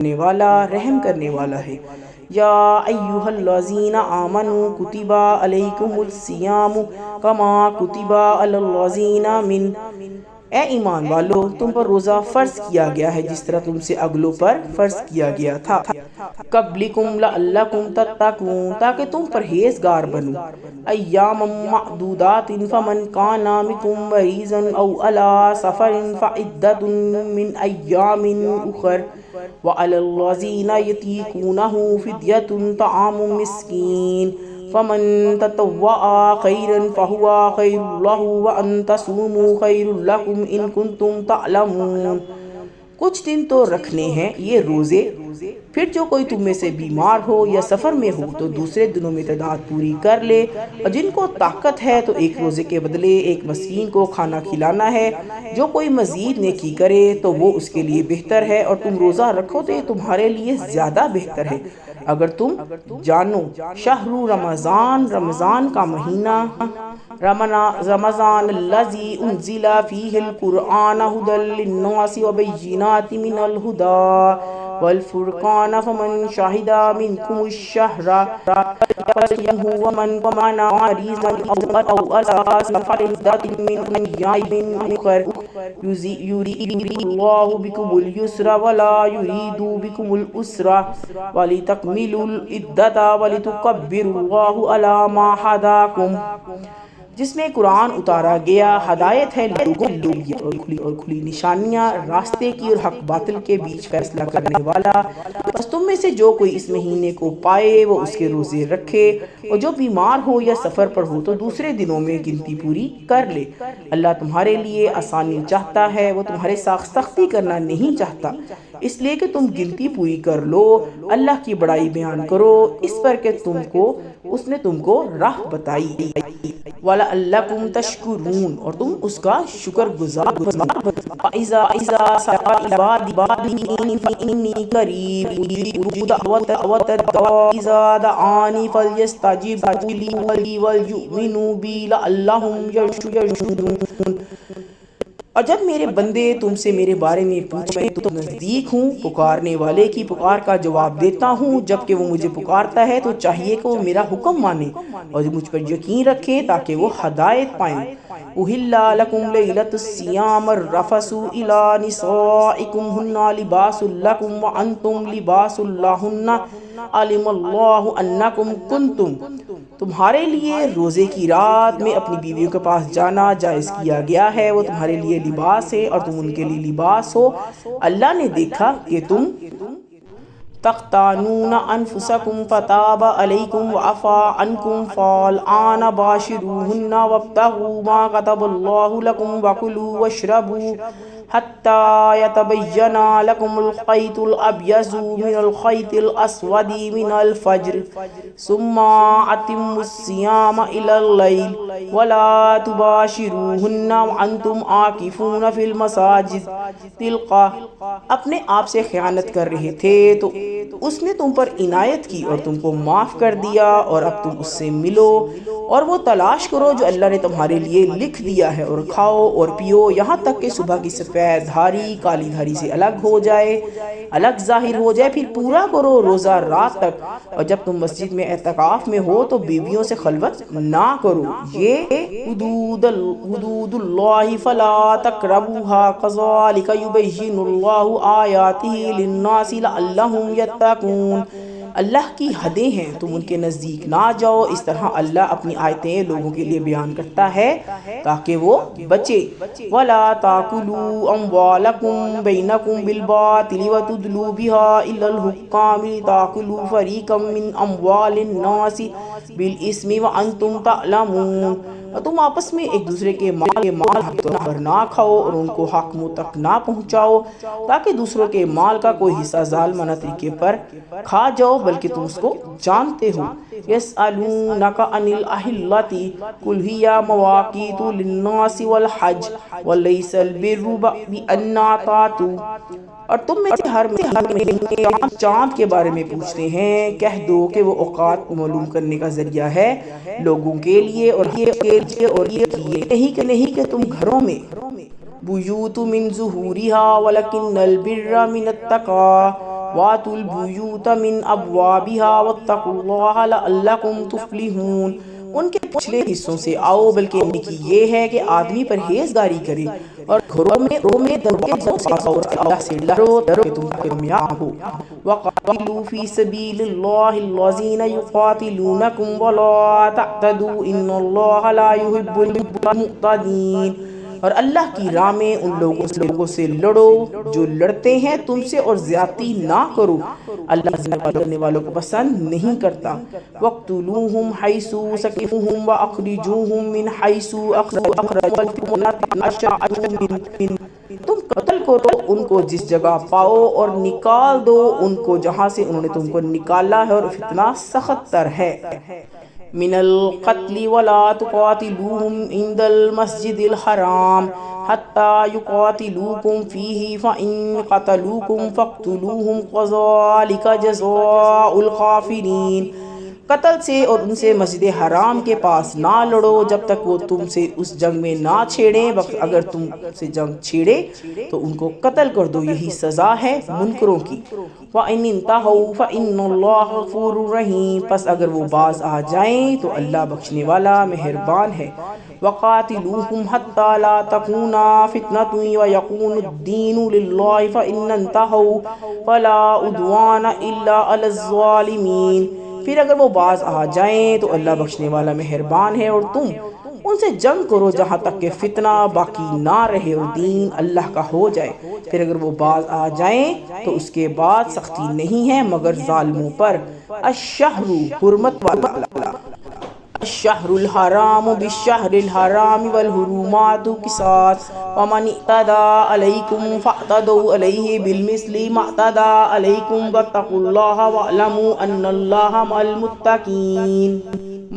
کرنے والا رحم کرنے والا ہے۔ یا ایھا الذین آمنوا کتب علیکم الصیام کما کتب علی الذین من، اے ایمان والو تم پر روزہ فرض کیا گیا ہے جس طرح تم سے اگلوں پر فرض کیا گیا تھا، قبلکم لعلکم تتقون تاکہ تم پرہیزگار بنو، ایاما معدودات فمن کان منکم مریضا او علی سفر فعدۃ من ایام اخر وعلی الذین یطیقونہ فدیۃ طعام مسکین فمن تطوع خیرا فہو خیر لہ وان تصوموا خیر لکم ان کنتم تعلمون۔ کچھ دن تو رکھنے ہیں یہ روزے، پھر جو کوئی تم میں سے بیمار ہو یا سفر میں ہو تو دوسرے دنوں میں تعداد پوری کر لے، اور جن کو طاقت ہے تو ایک روزے کے بدلے ایک مسکین کو کھانا کھلانا ہے۔ جو کوئی مزید نیکی کرے تو وہ اس کے لیے بہتر ہے، اور تم روزہ رکھو تو یہ تمہارے لیے زیادہ بہتر ہے اگر تم جانو۔ شہر رمضان، رمضان کا مہینہ، رمضان الذی انزل فیہ القرآن ہدی للناس وبینات من الہدی والفرقان فمن شہد منکم الشہر فلیصمہ ومن کان مریضا او علی سفر فعدۃ من ایام اخر یرید اللہ بکم الیسر ولا یرید بکم العسر ولتکملوا العدۃ ولتکبروا اللہ علی ما ھداکم، جس میں قرآن اتارا گیا ہدایت ہے لوگوں اور کھلی نشانیاں راستے کی اور حق باطل کے بیچ فیصلہ کرنے والا۔ بس تم میں سے جو کوئی اس مہینے کو پائے وہ اس کے روزے رکھے، اور جو بیمار ہو یا سفر پر ہو تو دوسرے دنوں میں گنتی پوری کر لے۔ اللہ تمہارے لیے آسانی چاہتا ہے، وہ تمہارے ساتھ سختی کرنا نہیں چاہتا، اس لیے کہ تم گنتی پوری کر لو۔ اللہ کی بڑائی بیان کرو اس پر کہ اس نے تم کو راہ بتائی، وَلَعَلَّكُمْ تَشْكُرُونَ اور تم اس کا شکر گزار بنو۔ فَإِذَا سَأَلَكَ عِبَادِي عَنِّي فَإِنِّي قَرِيبٌ أُجِيبُ دَعْوَةَ الدَّاعِ إِذَا دَعَانِ فَلْيَسْتَجِیبُوا لِي وَلْيُؤْمِنُوا بِی لَعَلَّهُمْ یَرْشُدُونَ۔ اور جب میرے بندے تم سے میرے بارے میں پوچھیں تو نزدیک ہوں، پکارنے والے کی پکار کا جواب دیتا ہوں، جبکہ وہ مجھے پکارتا ہے تو چاہیے کہ وہ میرا حکم مانے اور مجھ پر یقین رکھے تاکہ وہ ہدایت پائیں۔ أُحِلَّ لَكُمْ لَيْلَةُ الصِّيَامِ الرَّفَثُ إِلَىٰ نِسَائِكُمْ هُنَّ لِبَاسٌ لَكُمْ وَأَنْتُمْ لِبَاسٌ لَهُنَّ عَلِمَ اللَّهُ أَنَّكُمْ كُنْتُمْ، تمہارے لیے روزے کی رات میں اپنی بیویوں کے پاس جانا جائز کیا گیا ہے، وہ تمہارے لیے لباس ہے اور تم ان کے لیے لباس ہو۔ اللہ نے دیکھا کہ تم تختانون انفسکم فتاب علیکم وعفا عنکم فالآن باشروہن وابتغوا ما کتب اللہ لکم وکلوا واشربوا حتی یتبین لکم الخیط الابیض من الخیط الاسود من الفجر ثم اتموا الصیام الی اللیل ولا تباشروہن وانتم عاکفون فی المساجد۔ تلقا اپنے آپ سے خیانت کر رہے تھے تو اس نے تم پر عنایت کی اور تم کو معاف کر دیا، اور اب تم اس سے ملو اور وہ تلاش کرو جو اللہ نے تمہارے لیے لکھ دیا ہے، اور کھاؤ اور پیو یہاں تک کہ صبح کی سفید دھاری کالی دھاری سے الگ ہو جائے، الگ ظاہر ہو جائے، پھر پورا کرو روزہ رات تک، اور جب تم مسجد میں اعتکاف میں ہو تو بیویوں سے خلوت نہ کرو، یہ حدود اللہ فلا تقربوها کذالک یبین اللہ آیاتہ للناس لعلہم یتقون۔ اللہ کی حدیں ہیں، تم ان کے نزدیک نہ جاؤ، اس طرح اللہ اپنی آیتیں لوگوں کے لیے بیان کرتا ہے تاکہ وہ بچے۔ وَلَا تَأْكُلُوا أَمْوَالَكُمْ بَيْنَكُمْ بِالْبَاطِلِ وَتُدْلُوا بِهَا إِلَى الْحُكَّامِ لِتَأْكُلُوا فَرِيقًا مِّنْ أَمْوَالِ النَّاسِ بِالْإِثْمِ وَأَنْتُمْ تَعْلَمُونَ۔ اور تم آپس میں ایک دوسرے کے مال حق طور پر نہ کھاؤ اور ان کو حاکموں تک نہ پہنچاؤ تاکہ دوسروں کے مال کا کوئی حصہ ظالمانہ طریقے پر کھا جاؤ، بلکہ تم اس کو جانتے ہو۔ یسألونک عن الأہلة قل ہی مواقیت للناس والحج وليس البر بأن تأتوا، اور تم میں سے ہر مہینے چاند کے بارے میں پوچھتے ہیں، کہہ دو کہ وہ اوقات معلوم کرنے کا ذریعہ ہے لوگوں کے لیے، اور یہ نہیں کہ تم گھروں میں بیوت من ظہورها ولکن البر من التقوی وَآتُوا الْبُيُوتَ مِنْ أَبْوَابِهَا وَاتَّقُوا اللَّهَ لَعَلَّكُمْ تُفْلِحُونَ۔ ان کے پچھلے حصوں سے آؤ، بلکہ نیکی یہ ہے کہ آدمی پرہیزگاری کرے اور گھروں میں دروازوں سے آؤ اور اللہ سے ڈرو کہ تم کامیاب ہو۔ وَقَاتِلُوا فِي سَبِيلِ اللَّهِ الَّذِينَ يُقَاتِلُونَكُمْ وَلَا تَعْتَدُوا إِنَّ اللَّهَ لَا يُحِبُّ الْمُعْتَدِينَ۔ اور اللہ کی راہ میں ان لوگوں سے لڑو جو لڑتے ہیں تم سے، اور زیادتی نہ کرو، اللہ زیادتی کرنے والوں کو پسند نہیں کرتا۔ وَاقْتُلُوهُمْ حَيْثُ ثَقِفْتُمُوهُمْ وَأَخْرِجُوهُمْ مِنْ حَيْثُ أَخْرَجُوكُمْ وَلَا تَعْتَدُوا۔ تم قتل کرو ان کو جس جگہ پاؤ، اور نکال دو ان کو جہاں سے انہوں نے تم کو نکالا ہے، اور فتنہ سخت تر ہے۔ من القتل ولا تقاتلوهم عند المسجد الحرام حتى يقاتلوكم فيه فإن قتلوكم فاقتلوهم كذلك جزاء الكافرين۔ قتل سے اور ان سے مسجد حرام کے پاس نہ لڑو جب تک وہ تم سے اس جنگ میں نہ چھیڑیں، اگر تم سے جنگ چھیڑے تو ان کو قتل کر دو، یہی سزا ہے منکروں کی۔ وَإِنِ انْتَهَوْا فَإِنَّ اللَّهَ غَفُورٌ رَحِيمٌ۔ پس اگر وہ باز آ جائیں تو اللہ بخشنے والا مہربان ہے۔ وَقَاتِلُوهُمْ حَتَّى لَا تَكُونَ فِتْنَةٌ وَيَكُونَ الدِّينُ لِلَّهِ فَإِنْ انْتَهَوْا فَلَا عُدْوَانَ إِلَّا عَلَى الظَّالِمِينَ۔ پھر اگر وہ باز آ جائیں تو اللہ بخشنے والا مہربان ہے، اور تم ان سے جنگ کرو جہاں تک کہ فتنہ باقی نہ رہے اور دین اللہ کا ہو جائے۔ پھر اگر وہ باز آ جائیں تو اس کے بعد سختی نہیں ہے مگر ظالموں پر۔ الشہر حرمت والا، الشہر الحرام بالشہر الحرام والحرمات قصاص ومن اعتدى علیکم فاعتدوا علیہ بالمثل ما اعتدى علیکم واتقوا اللہ واعلموا ان اللہ مع المتقین۔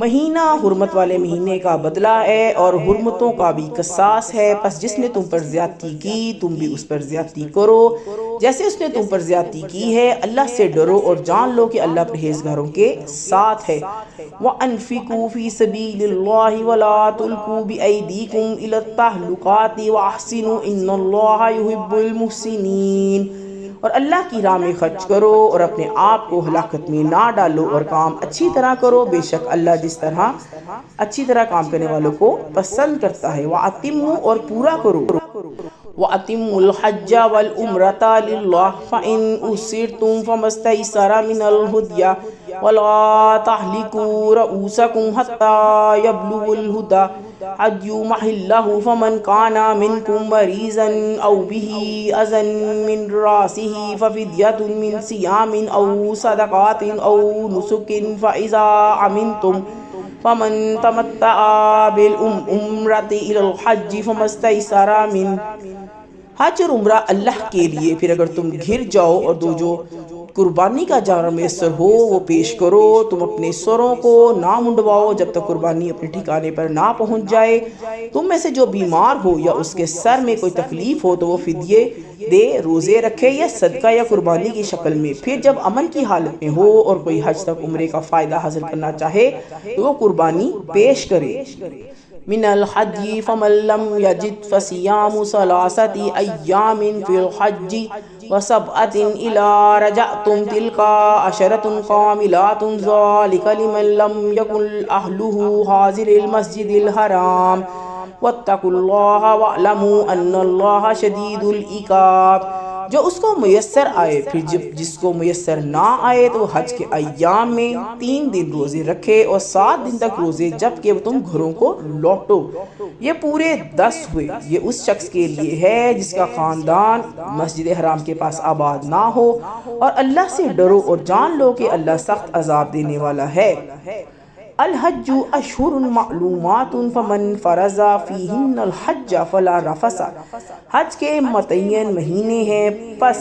مہینہ حرمت والے مہینے کا بدلہ ہے اور حرمتوں کا بھی قصاص ہے، پس جس نے تم پر زیادتی کی تم بھی اس پر زیادتی کرو جیسے اس نے تم پر زیادتی کی ہے۔ اللہ سے ڈرو اور جان لو کہ اللہ پرہیزگاروں کے ساتھ ہے۔ وَأَنفِقُوا فِي سَبِيلِ اللَّهِ وَلَا تُلْقُوا بِأَيْدِيكُمْ إِلَى التَّهْلُكَةِ وَأَحْسِنُوا إِنَّ اللَّهَ يُحِبُّ الْمُحْسِنِينَ۔ اور اللہ کی راہ میں خرچ کرو اور اپنے آپ کو ہلاکت میں نہ ڈالو، اور کام اچھی طرح کرو، بے شک اللہ جس طرح اچھی طرح کام کرنے والوں کو پسند کرتا ہے۔ وَأَتِمُّوا اور پورا کرو، وَأَتِمُّوا الْحَجَّ وَالْعُمْرَةَ لِلَّهِ فَإِنْ أُحْصِرْتُمْ فَمَا اسْتَيْسَرَ مِنَ الْهَدْيِ وَلَا تَحْلِقُوا رُؤُوسَكُمْ حَتَّى يَبْلُغَ الْهَدْيُ مَحِلَّهُ فَمَنْ كَانَ مِنْكُمْ مَرِيضًا أَوْ بِهِ أَذًى مِنْ رَأْسِهِ فَفِدْيَةٌ مِنْ صِيَامٍ أَوْ صَدَقَةٍ أَوْ نُسُكٍ فَإِذَا أَمِنْتُمْ فَمَنْ تَمَتَّعَ بِالْعُمْرَةِ إِلَى الْحَجِّ فَمَا اسْتَيْسَرَ مِنْهُ۔ حج اور عمرہ اللہ کے لیے، پھر اگر تم گھر جاؤ اور جو قربانی کا جانور میسر ہو وہ پیش کرو۔ تم اپنے سروں کو نہ منڈواؤ جب تک قربانی اپنے ٹھکانے پر نہ پہنچ جائے۔ تم میں سے جو بیمار ہو یا اس کے سر میں کوئی تکلیف ہو تو وہ فدیے دے، روزے رکھے یا صدقہ یا قربانی کی شکل میں۔ پھر جب امن کی حالت میں ہو اور کوئی حج تک عمرے کا فائدہ حاصل کرنا چاہے تو وہ قربانی پیش کرے۔ من الحج فمن لم يجد فصيام 3 أيام في الحج و7 إذا رجعتم تلك 10 كاملات ذلك لمن لم يكن أهله حاضر المسجد الحرام واتقوا الله واعلموا أن الله شديد العقاب۔ جو اس کو میسر آئے، پھر جس کو میسر نہ آئے تو حج کے ایام میں 3 دن روزے رکھے اور 7 دن تک روزے جب کہ تم گھروں کو لوٹو۔ یہ پورے 10 ہوئے۔ یہ اس شخص کے لیے ہے جس کا خاندان مسجد حرام کے پاس آباد نہ ہو، اور اللہ سے ڈرو اور جان لو کہ اللہ سخت عذاب دینے والا ہے۔ الحج اشہر معلومات فمن فرض فیہن الحج فلا رفث۔ حج کے متعین مہینے ہیں، پس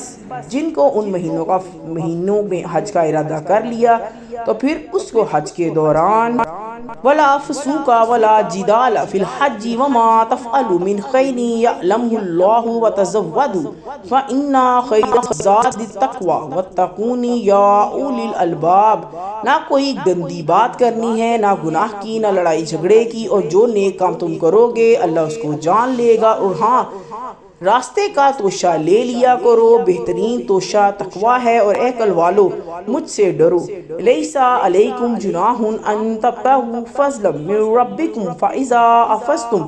جن کو ان مہینوں میں حج کا ارادہ کر لیا تو پھر اس کو حج کے دوران ولا فسوق ولا جدال فی الحج وما تفعلوا من خیر یعلمہ اللہ وتزودوا فإن خیر الزاد التقوی واتقون یا اولی الالباب۔ نہ کوئی گندی بات کرنی ہے، نہ گناہ کی، نہ لڑائی جھگڑے کی، اور جو نیک کام تم کرو گے اللہ اس کو جان لے گا۔ اور ہاں، راستے کا توشہ لے لیا کرو، بہترین توشہ تقویٰ ہے، اور اے عقل والو مجھ سے ڈرو۔ لیسا علیکم جناح ان تبتغوا فضلا من ربکم فاذا افضتم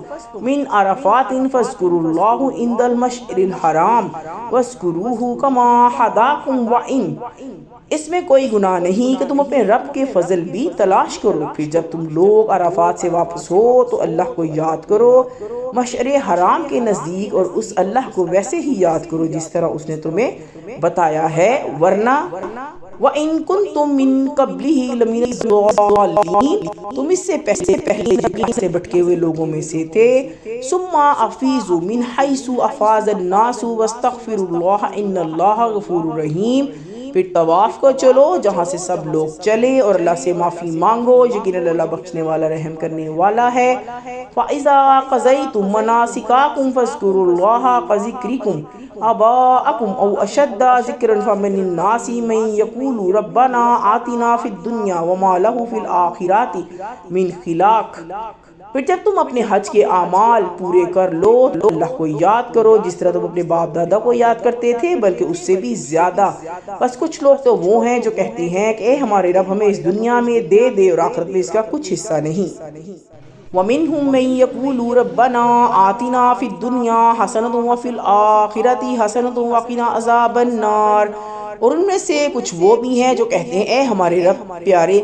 من عرفات فاذکروا اللہ عند المشعر الحرام واذکروہ کما ہداکم وان، اس میں کوئی گناہ نہیں کہ تم اپنے رب کے فضل بھی تلاش کرو، پھر جب تم لوگ عرفات سے واپس ہو تو اللہ کو یاد کرو مشعر حرام کے نزدیک، اور اس اللہ کو ویسے ہی یاد کرو جس طرح اس نے تمہیں بتایا ہے، ورنہ وَإِن كُنتُم مِّن قَبْلِهِ لَمِنَ الضَّالِّينَ، تم اس سے پہلے یقین سے بھٹکے ہوئے لوگوں میں سے تھے۔ ثُمَّ أَفِیضُوا مِنْ حَیْثُ أَفَاضَ النَّاسُ وَاسْتَغْفِرُوا اللَّهَ إِنَّ اللَّهَ غَفُورٌ رَحِیمٌ، پھر طواف کو چلو جہاں سے سب لوگ چلے، اور اللہ سے معافی مانگو، یقیناً اللہ بخشنے والا رحم کرنے والا ہے۔ فَإِذَا قَضَیْتُم مَّنَاسِکَکُم فاذکروا اللَّهَ كَذِکرکم آباءکم او اشد ذکرا فمن الناس من یقول ربنا آتنا فی الدنیا وما له فی الآخرات من خلاق، پھر جب تم اپنے حج کے اعمال پورے کر لو تو اللہ کو یاد کرو جس طرح تم اپنے باپ دادا کو یاد کرتے تھے، بلکہ اس سے بھی زیادہ۔ بس کچھ لوگ تو وہ ہیں جو کہتے ہیں کہ اے ہمارے رب ہمیں اس دنیا میں دے دے اور آخرت میں اس کا کچھ حصہ نہیں۔ وَمِنْهُمْ مَنْ يَقُولُ رَبَّنَا آتِنَا فِي الدُّنْيَا حَسَنَةً وَفِي الْآخِرَةِ حَسَنَةً وَقِنَا عَذَابَ النَّارِ، اور ان میں سے کچھ وہ بھی ہیں جو کہتے ہیں اے ہمارے رب پیارے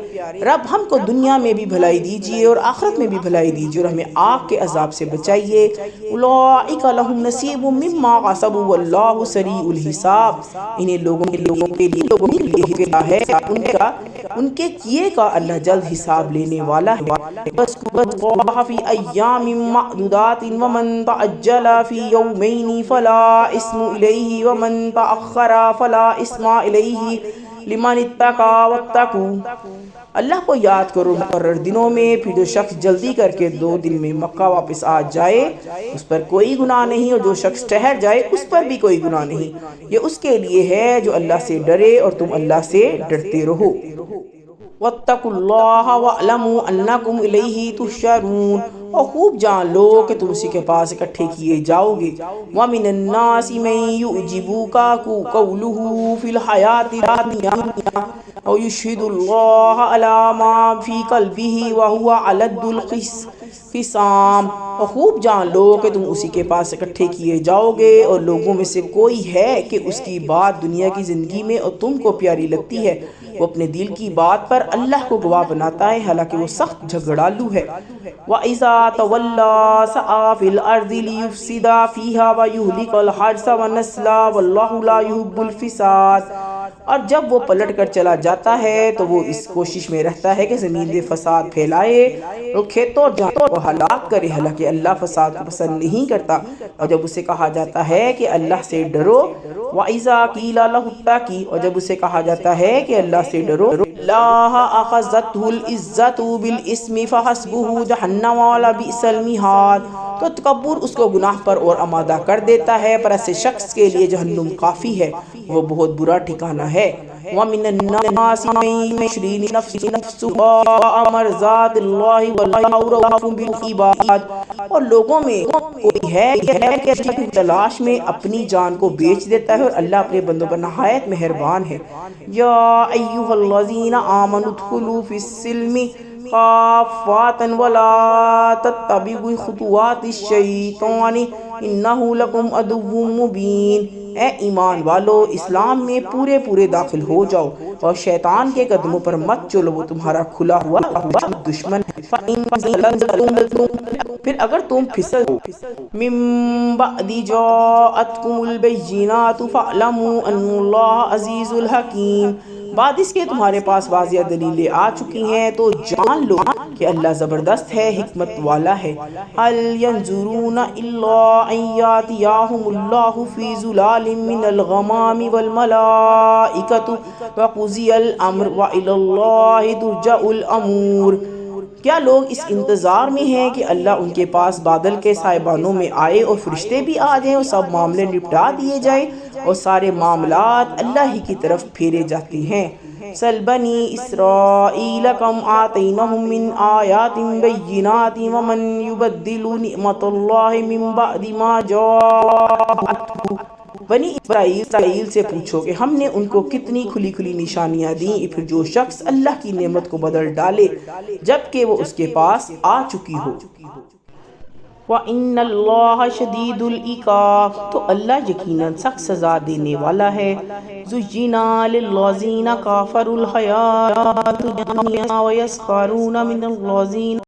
رب ہم کو دنیا میں بھی بھلائی دیجئے اور آخرت میں بھی بھلائی دیجئے، اور ہمیں آگ کے عذاب سے بچائیے۔ اولئک لہم نصیب مما کسبوا واللہ سریع الحساب، انہیں لوگوں کے لیے ہے ان کے کیے کا اللہ جلد حساب لینے والا ہے۔ بس اللہ فی ایام معدودات ومن تعجل فی یومین فلا اسم الیہ ومن تأخر فلا اسم الیہ لمن اتقى واتقوا، اللہ کو یاد کرو مقرر دنوں میں، پھر جو شخص جلدی کر کے 2 دن میں مکہ واپس آ جائے اس پر کوئی گناہ نہیں، اور جو شخص ٹھہر جائے اس پر بھی کوئی گناہ نہیں، یہ اس کے لیے ہے جو اللہ سے ڈرے اور تم اللہ سے ڈرتے رہو۔ وَاتَّقُوا اللَّهَ وَاعْلَمُوا أَنَّكُمْ إِلَيْهِ تُحْشَرُونَ، اور خوب جان لو کہ تم اسی کے پاس اکٹھے کیے جاؤ گے۔ وَمِنَ النَّاسِ مَن يُعْجِبُكَ قَوْلُهُ فِي الْحَيَاةِ الدُّنْيَا وَيُشْهِدُ اللَّهَ عَلَى مَا فِي قَلْبِهِ وَهُوَ أَلَدُّ الْخِصَامِ، اور خوب جان لو کہ تم اسی کے پاس اکٹھے کیے جاؤ گے، اور لوگوں میں سے کوئی ہے کہ اس کی بات دنیا کی زندگی میں اور تم کو پیاری لگتی ہے، وہ اپنے دل کی بات پر اللہ کو گواہ بناتا ہے حالانکہ وہ سخت جھگڑالو ہے۔ وَإِذَا تَوَلَّى سَعَىٰ فِي الْأَرْضِ لِيُفْسِدَ فِيهَا وَيُهْلِكَ الْحَرْثَ وَالنَّسْلَ وَاللَّهُ لَا يُحِبُّ الْفَسَادَ، اور جب وہ پلٹ کر چلا جاتا ہے تو وہ اس کوشش میں رہتا ہے کہ زمین میں فساد پھیلائے اور کھیتوں اور جانوروں کو ہلاک کرے، حالانکہ اللہ فساد کو پسند نہیں کرتا۔ اور جب اسے کہا جاتا ہے کہ اللہ سے ڈرو، وَإِذَا قِيلَ لَهُ اتَّقِ، اور جب اسے کہا جاتا ہے کہ اللہ سے ڈرو، لَا أَخَذَتْهُ الْعِزَّةُ بِالْإِثْمِ فَحَسْبُهُ جَهَنَّمُ وَلَبِئْسَ الْمِہَادُ، تو تکبر اس کو گناہ پر اور آمادہ کر دیتا ہے، پر ایسے شخص کے لیے جہنم کافی ہے، وہ بہت برا ٹھکانہ ہے۔ وَمِنَ النَّاسِ مَن يَشْرِي نَفْسَهُ مرضات اللہ واللہ رؤوف بالعباد، اور لوگوں میں کوئی ہے کہ اپنی تلاش میں اپنی جان کو بیچ دیتا ہے، اور اللہ اپنے بندوں پر نہایت مہربان ہے۔ یا ایھا الذین آمنوا ادخلوا فی السلم کافۃ ولا تتبعوا خطوات الشیطان انہ لکم عدو مبین، اے ایمان والو اسلام میں پورے داخل ہو جاؤ اور شیطان کے قدموں پر مت چلو، وہ تمہارا کھلا ہوا دشمن ہے۔ فَإِن زَلَلْتُمْ، پھر اگر تم پھسل مِن بَعْدِ جَاءَتْكُمُ الْبَیِّنَاتُ فَاعْلَمُوا أَنَّ اللَّهَ عَزِیزٌ الْحَکِیمٌ، بعد اس کے تمہارے پاس واضح دلیلیں آ چکی ہیں تو جان لو کہ اللہ زبردست ہے، حکمت والا ہے۔ هَلْ يَنظُرُونَ إِلَّا أَن یَأْتِیَہُمُ اللَّهُ فِی ظُلَالٍ مِّنَ الْغَمَامِ وَالْمَلَائِکَةُ وَقُضِیَ الْأَمْرُ وَإِلَى اللَّهِ تُرْجَعُ الْأُمُورُ، کیا لوگ اس انتظار میں ہیں کہ اللہ ان کے پاس بادل کے سائبانوں میں آئے اور فرشتے بھی آ جائیں اور سب معاملے نپٹا دیے جائیں اور سارے معاملات اللہ ہی کی طرف پھیرے جاتے ہیں؟ سل بنی اسرائیل کم آتینہم من آیات بینات ومن یبدل نعمت اللہ من بعد ما جاءتہ۔ بنی اسرائیل سے پوچھو کہ ہم نے ان کو کتنی کھلی کھلی نشانیاں دیں، پھر جو شخص اللہ کی نعمت کو بدل ڈالے جبکہ وہ اس کے پاس آ چکی ہو۔ وَإِنَّ اللَّهَ شَدِيدُ الْعِقَابِ، تو اللہ یقیناً سخت سزا دینے والا ہے۔ زُيِّنَ لِلَّذِينَ كَفَرُوا الْحَيَاةُ الدُّنْيَا وَيَسْخَرُونَ مِنَ الَّذِينَ